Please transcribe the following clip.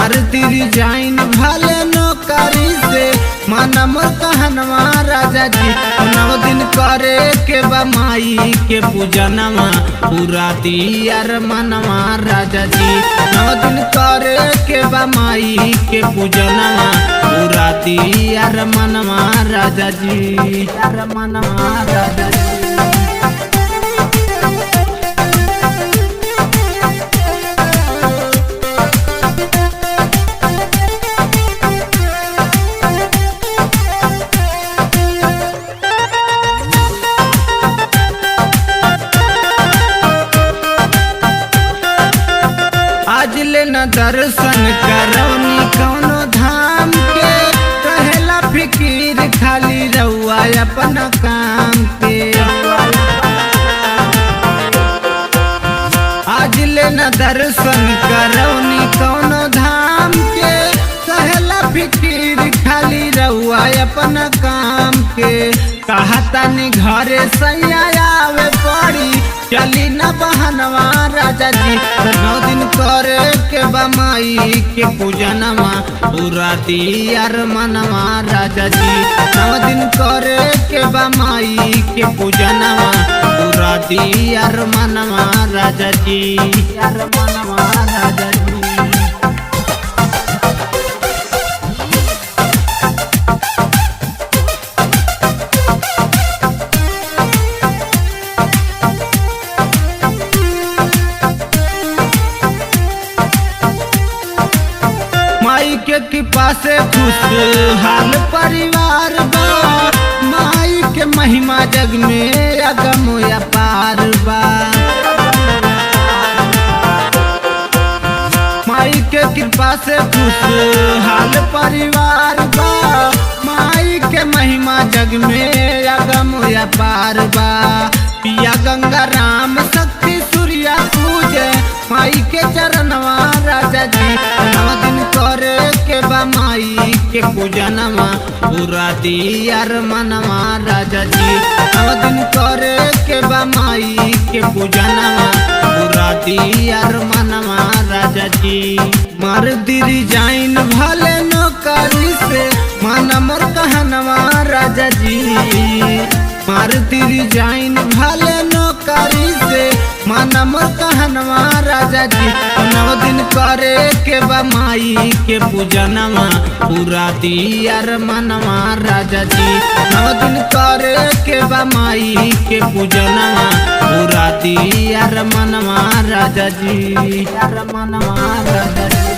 मार तिरी जाइन भले नौकरी से माना मोर कहनवा राजा जी। 9 दिन करे के बा माई के पूजनवा पूरा दियार मनवा राजा जी। 9 दिन करे के बा माई के पूजनवा पूरा दियार मनवा राजा जी। यार मनवा राजा जी। आज ले न दर्शन करौनी कौनो धाम के कहेला फिकीर खाली रहुआ अपना काम के। आज ले न दर्शन करौनी कौनो धाम के कहेला फिकीर खाली रहुआ अपना काम के। कहता नि घरे सैया आवे पड़ी चली न बहनवा राजा जी। 9 दिन करे के बा माई के पूजनवा पूरा दियार मनवा राजा जी। 9 दिन करे के बा माई के पूजनवा पूरा दियार मनवा राजा जी। यार मनवा राजा जी। माई के कृपा से खुशहाल परिवार बा। माई के महिमा जग में अगम अपार बा। माई के कृपा से खुशहाल परिवार बा। माई के महिमा जग में अगम अपार बा। पिया गंगा राम शक्ति सूर्या पूजे माई के चरणवा राजा जी। 9 दिन करे के बा माई के पूजनवा पूरा दियार मनवा राजा जी। 9 दिन करे के बा माई के पूजनवा पूरा दियार मनवा राजा जी। मार दिरी जाइन भले नौकरी से माना मोर कहनवा राजा जी। मार दिरी जाइन भले नौकरी से माना मोर कहनवा राजा जी। 9 दिन करे के बा माई के पूजनवा पूरा दियार मनवा राजा जी। 9 दिन करे के बा माई के पूजनवा पूरा दियार मनवा राजा जी। यार मनवा राजा जी।